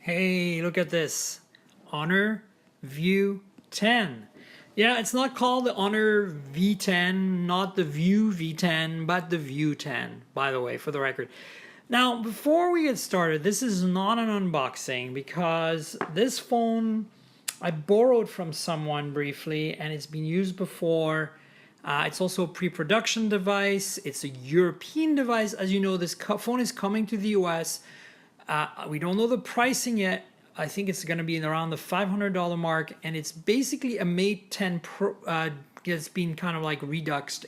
Hey, look at this. Honor View 10. Yeah, it's not called the Honor V10, not the View V10, but the View 10, by the way, for the record. Now, before we get started, this is not an unboxing because this phone I borrowed from someone briefly and it's been used before. It's also a pre-production device. It's a European device. As you know, this phone is coming to the US. We don't know the pricing yet. I think it's going to be around the $500 mark, and it's basically a Mate 10 Pro. It's been kind of like reduxed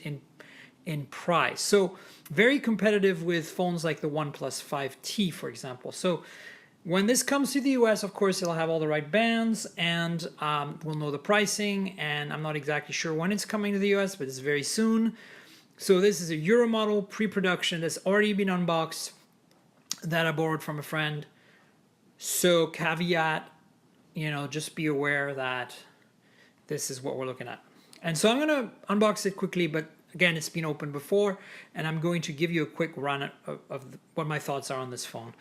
in price, so very competitive with phones like the OnePlus 5T, for example. So when this comes to the US, of course, it'll have all the right bands, and we'll know the pricing. And I'm not exactly sure when it's coming to the US, but it's very soon. So this is a Euro model pre-production that's already been unboxed, that I borrowed from a friend. So caveat, just be aware that this is what we're looking at. And so I'm going to unbox it quickly, but again, it's been opened before, and I'm going to give you a quick run of what my thoughts are on this phone.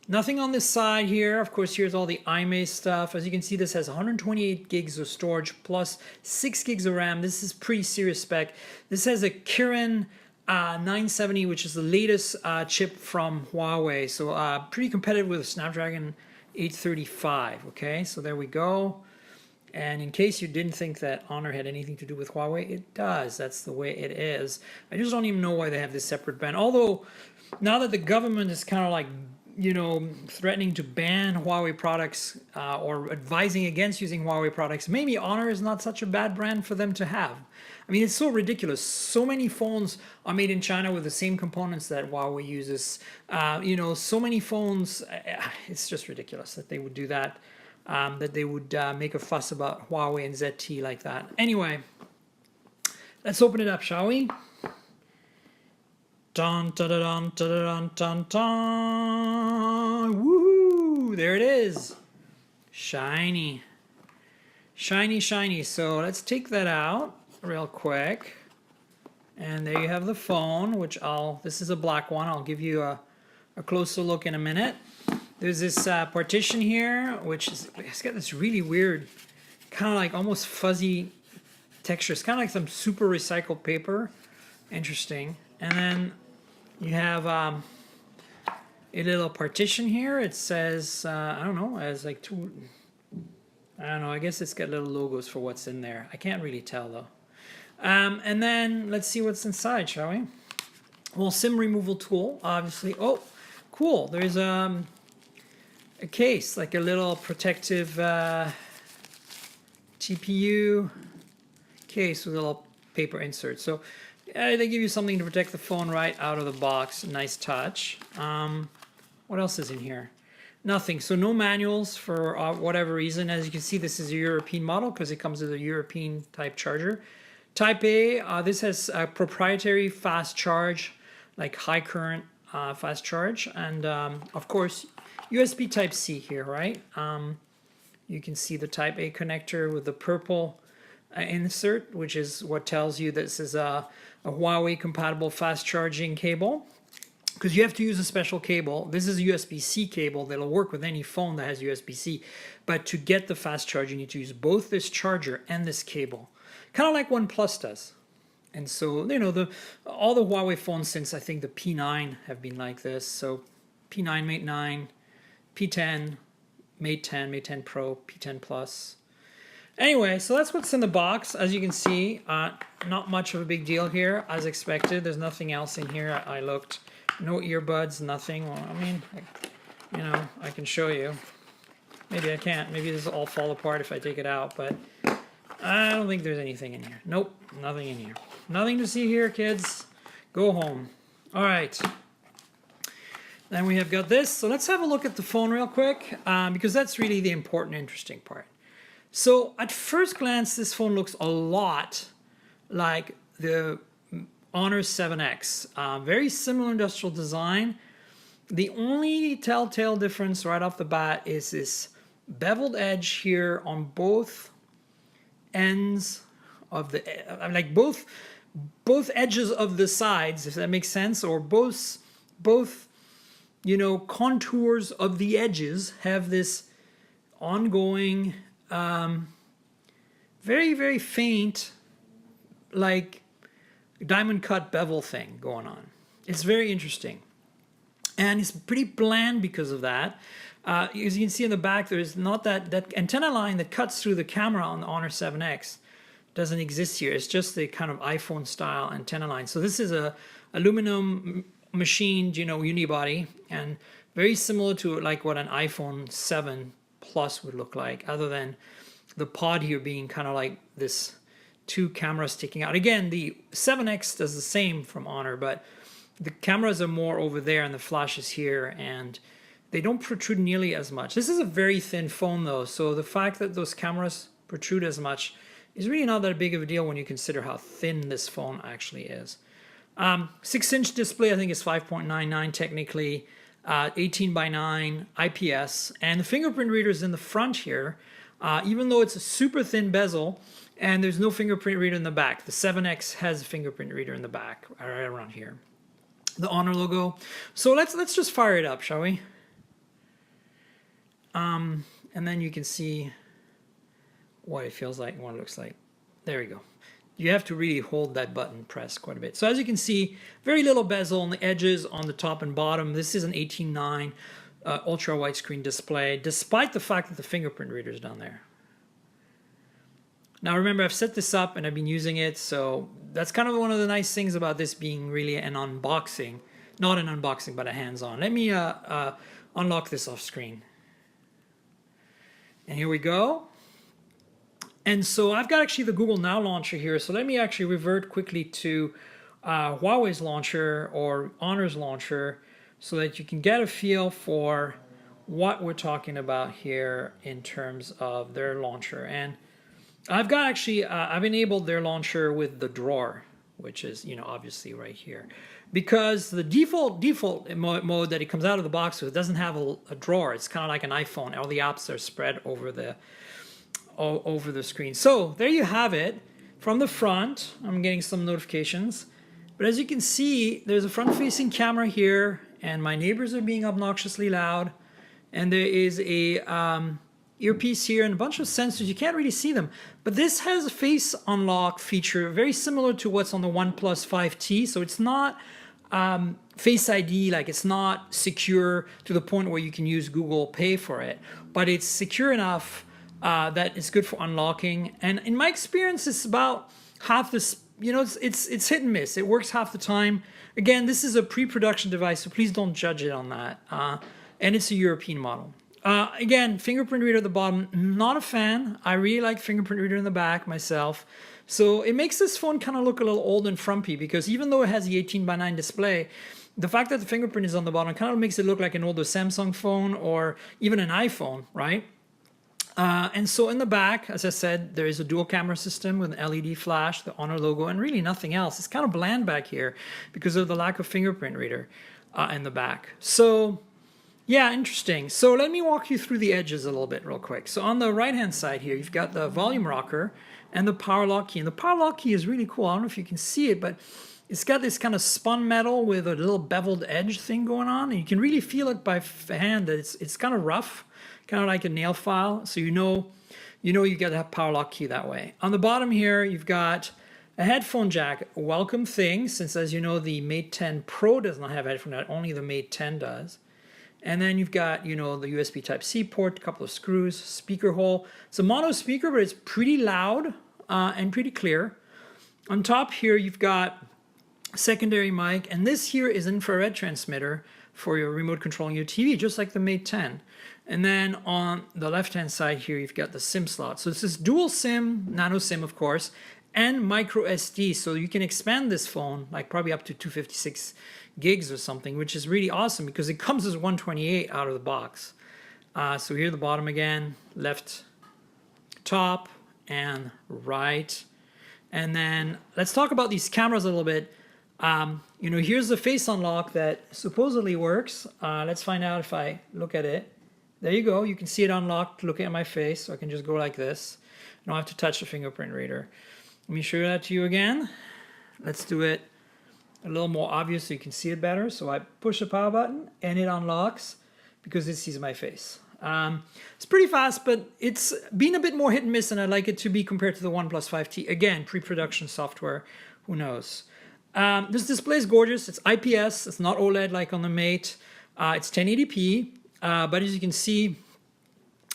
Nothing on this side here. Of course, here's all the iMaze stuff. As you can see, this has 128 gigs of storage plus 6 gigs of RAM. This is pretty serious spec. This has a Kirin 970, which is the latest chip from Huawei, so pretty competitive with the Snapdragon 835. Okay, so there we go. And in case you didn't think that Honor had anything to do with Huawei, it does. That's the way it is. I just don't even know why they have this separate ban. Although now that the government is kind of like threatening to ban Huawei products or advising against using Huawei products, maybe Honor is not such a bad brand for them to have. I mean, it's so ridiculous. So many phones are made in China with the same components that Huawei uses. So many phones, it's just ridiculous that they would do that, that they would make a fuss about Huawei and ZTE like that. Anyway, let's open it up, shall we? Dun, dun, dun, dun, dun, dun, dun. Woo! There it is. Shiny. Shiny, shiny. So let's take that out real quick. And there you have the phone, which this is a black one. I'll give you a closer look in a minute. There's this partition here, which it's got this really weird, kind of like almost fuzzy texture. It's kind of like some super recycled paper. Interesting. And then you have a little partition here. It says, I don't know, as like two, I don't know, I guess it's got little logos for what's in there. I can't really tell though. And then let's see what's inside, shall we? Well, SIM removal tool, obviously. Oh, cool. There's a case, like a little protective TPU case with a little paper insert. So they give you something to protect the phone right out of the box. Nice touch. What else is in here? Nothing. So no manuals for whatever reason. As you can see, this is a European model because it comes with a European type charger. Type A, this has a proprietary fast charge, like high current fast charge. And of course, USB Type C here, right? You can see the Type A connector with the purple insert, which is what tells you this is a Huawei compatible fast charging cable, because you have to use a special cable. This is a USB-C cable that'll work with any phone that has USB-C, but to get the fast charge you need to use both this charger and this cable, kind of like OnePlus does. And so all the Huawei phones since I think the P9 have been like this. So P9, Mate 9, P10, Mate 10, Mate 10 Pro, P10 Plus. Anyway, so that's what's in the box. As you can see, not much of a big deal here, as expected. There's nothing else in here. I looked. No earbuds, nothing. Well, I mean, I can show you. Maybe I can't. Maybe this will all fall apart if I take it out, but I don't think there's anything in here. Nope, nothing in here. Nothing to see here, kids. Go home. All right. Then we have got this. So let's have a look at the phone real quick, because that's really the important, interesting part. So at first glance, this phone looks a lot like the Honor 7X. Very similar industrial design. The only telltale difference right off the bat is this beveled edge here on both ends of the, like both edges of the sides, if that makes sense, or both you know, contours of the edges have this ongoing, very, very faint, like diamond cut bevel thing going on. It's very interesting. And it's pretty bland because of that. As you can see in the back, there's not that antenna line that cuts through the camera on the Honor 7X. Doesn't exist here. It's just the kind of iPhone style antenna line. So this is a aluminum machined, you know, unibody, and very similar to like what an iPhone 7 Plus would look like, other than the pod here being kind of like this two cameras sticking out. Again, the 7X does the same from Honor, but the cameras are more over there and the flash is here, and they don't protrude nearly as much. This is a very thin phone though, so the fact that those cameras protrude as much is really not that big of a deal when you consider how thin this phone actually is. 6-inch display, I think is 5.99 technically, 18 by 9 IPS, and the fingerprint reader is in the front here, even though it's a super thin bezel, and there's no fingerprint reader in the back. The 7X has a fingerprint reader in the back, right around here. The Honor logo. So let's just fire it up, shall we? And then you can see what it feels like and what it looks like. There we go. You have to really hold that button pressed quite a bit. So as you can see, very little bezel on the edges, on the top and bottom. This is an 18:9 ultra widescreen display, despite the fact that the fingerprint reader is down there. Now remember, I've set this up and I've been using it, so that's kind of one of the nice things about this being really an unboxing. Not an unboxing, but a hands-on. Let me unlock this off screen. And here we go. And so I've got actually the Google Now launcher here, so let me actually revert quickly to Huawei's launcher or Honor's launcher so that you can get a feel for what we're talking about here in terms of their launcher. And I've got actually, I've enabled their launcher with the drawer, which is, you know, obviously right here. Because the default mode that it comes out of the box with doesn't have a drawer. It's kind of like an iPhone. All the apps are spread over the screen. So there you have it. From the front, I'm getting some notifications. But as you can see, there's a front-facing camera here, and my neighbors are being obnoxiously loud. And there is a earpiece here and a bunch of sensors. You can't really see them, but this has a face unlock feature very similar to what's on the OnePlus 5T. So it's not Face ID, like it's not secure to the point where you can use Google Pay for it, but it's secure enough that it's good for unlocking. And in my experience, it's about half this. You know, it's hit and miss. It works half the time. Again, this is a pre-production device, so please don't judge it on that. And it's a European model. Again, fingerprint reader at the bottom, not a fan. I really like fingerprint reader in the back myself. So it makes this phone kind of look a little old and frumpy, because even though it has the 18:9 display, the fact that the fingerprint is on the bottom kind of makes it look like an older Samsung phone or even an iPhone, right? And so in the back, as I said, there is a dual camera system with an LED flash, the Honor logo, and really nothing else. It's kind of bland back here because of the lack of fingerprint reader in the back. So yeah, interesting. So let me walk you through the edges a little bit real quick. So on the right-hand side here, you've got the volume rocker and the power lock key. And the power lock key is really cool. I don't know if you can see it, but it's got this kind of spun metal with a little beveled edge thing going on. And you can really feel it by hand that it's kind of rough, kind of like a nail file. So you know you got that power lock key that way. On the bottom here, you've got a headphone jack, a welcome thing, since as you know, the Mate 10 Pro does not have a headphone jack, only the Mate 10 does. And then you've got, you know, the USB Type-C port, a couple of screws, speaker hole. It's a mono speaker, but it's pretty loud and pretty clear. On top here, you've got a secondary mic, and this here is infrared transmitter for your remote controlling your TV, just like the Mate 10. And then on the left-hand side here, you've got the SIM slot. So this is dual SIM, nano SIM, of course, and micro SD. So you can expand this phone, like probably up to 256 gigs or something, which is really awesome because it comes as 128 out of the box. So here the bottom again, left top and right. And then let's talk about these cameras a little bit. You know, here's the face unlock that supposedly works. Let's find out if I look at it. There you go. You can see it unlocked looking at my face. So I can just go like this. I don't have to touch the fingerprint reader. Let me show that to you again. Let's do it a little more obvious so you can see it better. So I push the power button and it unlocks because it sees my face. It's pretty fast, but it's been a bit more hit and miss than I'd like it to be compared to the OnePlus 5T. Again, pre-production software, who knows. This display is gorgeous. It's IPS. It's not OLED like on the Mate. It's 1080p, but as you can see,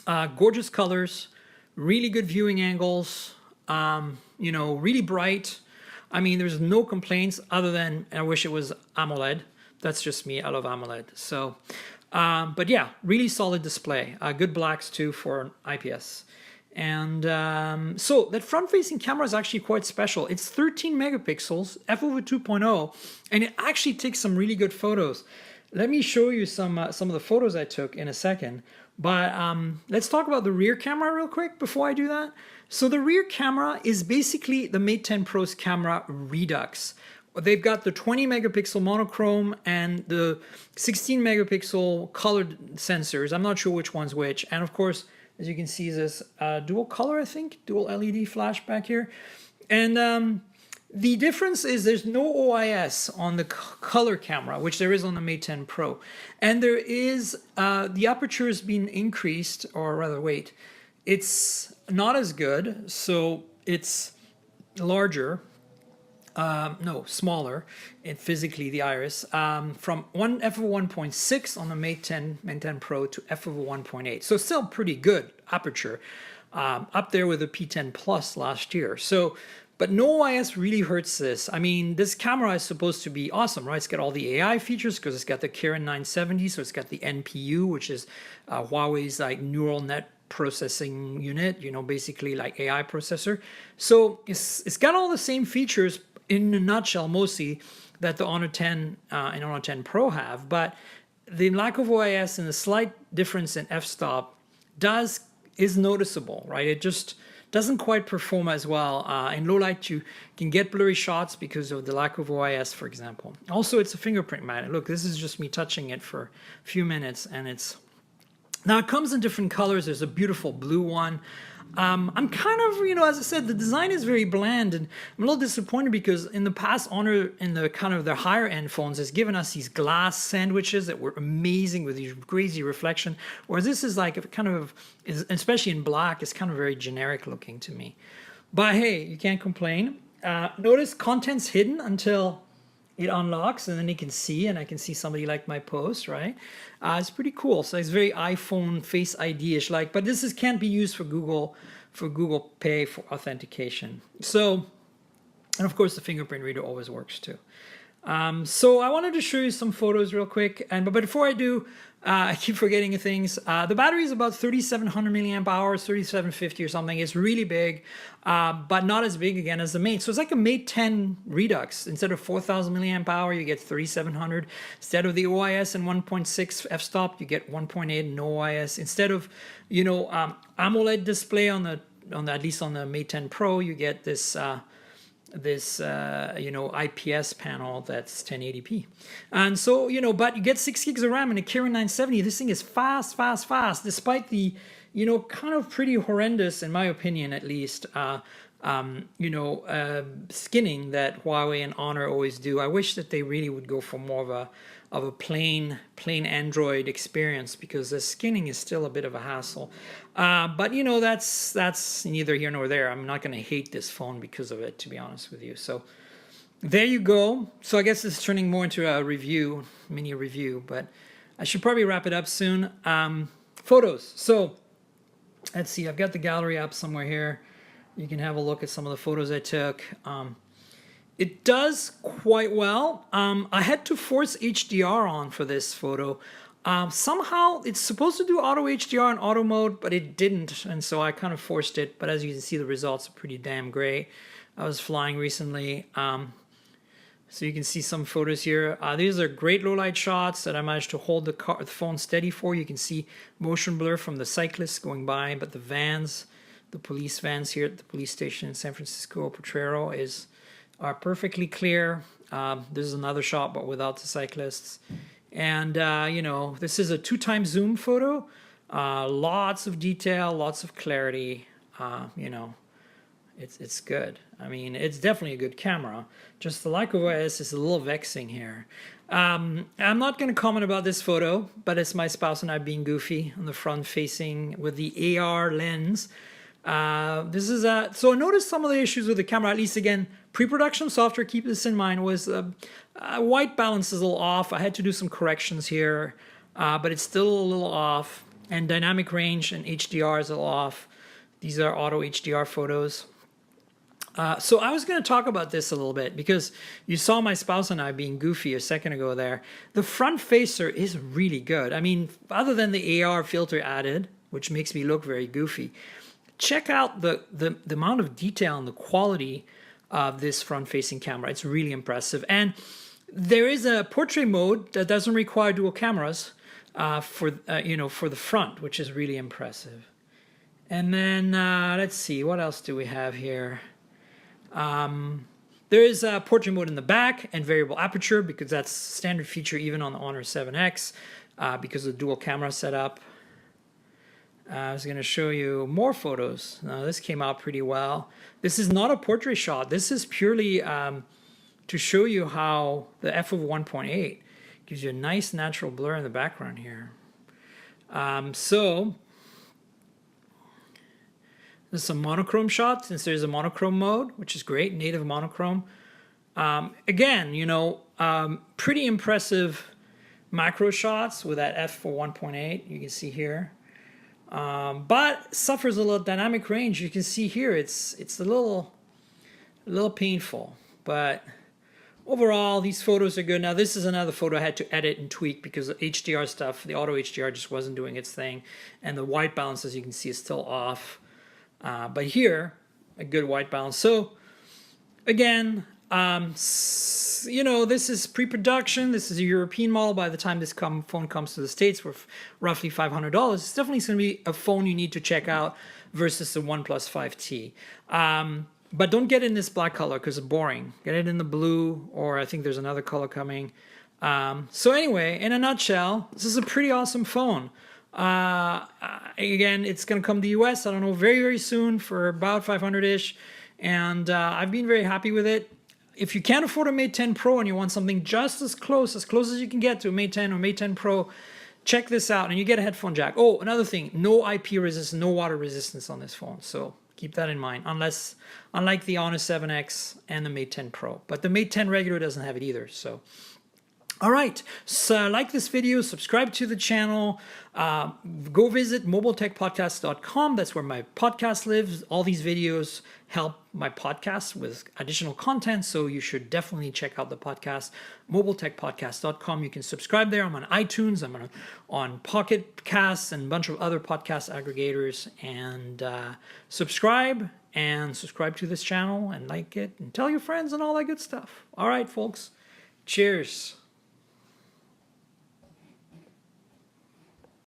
gorgeous colors, really good viewing angles, you know, really bright. I mean, there's no complaints other than I wish it was AMOLED. That's just me. I love AMOLED. So, but yeah, really solid display. Good blacks too for IPS. And so that front-facing camera is actually quite special. It's 13 megapixels, f/2.0, 2.0, and it actually takes some really good photos. Let me show you some of the photos I took in a second. But let's talk about the rear camera real quick before I do that. So the rear camera is basically the Mate 10 Pro's camera redux. They've got the 20 megapixel monochrome and the 16 megapixel colored sensors. I'm not sure which one's which. And of course, as you can see, this dual color, I think, dual LED flash back here. And the difference is there's no OIS on the color camera, which there is on the Mate 10 Pro. And there is, the aperture has been increased, or rather, wait, it's not as good. So it's larger, no, smaller, and physically the iris, from f/1.6 on the Mate 10 Pro to f/1.8. So still pretty good aperture, up there with the P10 Plus last year. So, but no OIS really hurts this. I mean, this camera is supposed to be awesome, right? It's got all the AI features because it's got the Kirin 970, so it's got the NPU, which is Huawei's like neural net processing unit, you know, basically like AI processor. So it's got all the same features in a nutshell, mostly, that the Honor 10 and Honor 10 Pro have, but the lack of OIS and the slight difference in f-stop is noticeable, right? It just doesn't quite perform as well. In low light, you can get blurry shots because of the lack of OIS, for example. Also, it's a fingerprint magnet. Look, this is just me touching it for a few minutes, and it's... Now, it comes in different colors. There's a beautiful blue one. I'm kind of, you know, as I said, the design is very bland, and I'm a little disappointed because in the past, Honor, in the kind of their higher end phones, has given us these glass sandwiches that were amazing with these crazy reflection, whereas this is like a kind of, especially in black, it's kind of very generic looking to me. But hey, you can't complain. Notice content's hidden until it unlocks, and then you can see, and I can see somebody like my post, right? It's pretty cool. So it's very iPhone Face ID-ish like, but this can't be used for Google Pay for authentication. So, and of course the fingerprint reader always works too. So I wanted to show you some photos real quick, but before I do, I keep forgetting things. The battery is about 3,700 milliamp hours, 3,750 or something. It's really big, but not as big again as the Mate. So it's like a Mate 10 Redux. Instead of 4,000 milliamp hour, you get 3,700. Instead of the OIS and 1.6 f-stop, you get 1.8 and no OIS. Instead of, you know, AMOLED display on the at least on the Mate 10 Pro, you get this you know, IPS panel that's 1080p. And so, you know, but you get 6 gigs of RAM and a Kirin 970. This thing is fast, despite the, you know, kind of pretty horrendous, in my opinion at least, you know, skinning that Huawei and Honor always do. I wish that they really would go for more of a plain Android experience, because the skinning is still a bit of a hassle. But you know, that's neither here nor there. I'm not going to hate this phone because of it, to be honest with you. So there you go. So I guess it's turning more into a review, mini review, but I should probably wrap it up soon. Photos. So let's see. I've got the gallery up somewhere here. You can have a look at some of the photos I took. It does quite well. I had to force HDR on for this photo. Somehow it's supposed to do auto HDR and auto mode, but it didn't, and so I kind of forced it. But as you can see, the results are pretty damn great. I was flying recently, so you can see some photos here. These are great low light shots that I managed to hold the phone steady for. You can see motion blur from the cyclists going by, but the vans, the police vans here at the police station in San Francisco, Potrero, are perfectly clear. This is another shot, but without the cyclists. And, you know, this is a 2x zoom photo. Lots of detail, lots of clarity. You know, It's good. I mean, it's definitely a good camera. Just the Leica OS is a little vexing here. I'm not going to comment about this photo, but it's my spouse and I being goofy on the front facing with the AR lens. This is so notice some of the issues with the camera, at least again, pre-production software, keep this in mind, was white balance is a little off. I had to do some corrections here, but it's still a little off. And dynamic range and HDR is a little off. These are auto HDR photos. So I was going to talk about this a little bit because you saw my spouse and I being goofy a second ago there. The front facer is really good. I mean, other than the AR filter added, which makes me look very goofy, check out the amount of detail and the quality of this front-facing camera. It's really impressive. And there is a portrait mode that doesn't require dual cameras for the front, which is really impressive. And then let's see, what else do we have here? There is a portrait mode in the back and variable aperture because that's a standard feature even on the Honor 7X because of the dual camera setup. I was going to show you more photos. Now, this came out pretty well. This is not a portrait shot. This is purely to show you how the f of 1.8 gives you a nice natural blur in the background here. So this is a monochrome shot since there's a monochrome mode, which is great, native monochrome. Again, pretty impressive macro shots with that f for 1.8. You can see here. But suffers a little dynamic range. You can see here it's a little painful, but overall these photos are good. Now this is another photo I had to edit and tweak because the HDR stuff, the auto HDR just wasn't doing its thing, and the white balance, as you can see, is still off. But here, a good white balance. So again, this is pre-production. This is a European model. By the time this phone comes to the States for roughly $500, it's definitely going to be a phone you need to check out versus the OnePlus 5T. But don't get it in this black color because it's boring. Get it in the blue, or I think there's another color coming. So anyway, in a nutshell, this is a pretty awesome phone. Again, it's going to come to the US, I don't know, very, very soon for about 500-ish. And I've been very happy with it. If you can't afford a Mate 10 Pro and you want something just as close as you can get to a Mate 10 or Mate 10 Pro, check this out. And you get a headphone jack. Oh, another thing, no IP resistance, no water resistance on this phone. So keep that in mind, unlike the Honor 7X and the Mate 10 Pro. But the Mate 10 regular doesn't have it either. So, all right, so like this video, subscribe to the channel, go visit mobiletechpodcast.com. That's where my podcast lives. All these videos help my podcast with additional content, so you should definitely check out the podcast, mobiletechpodcast.com. You can subscribe there. I'm on iTunes, I'm on Pocket Casts and a bunch of other podcast aggregators. And subscribe to this channel and like it and tell your friends and all that good stuff. All right, folks, cheers.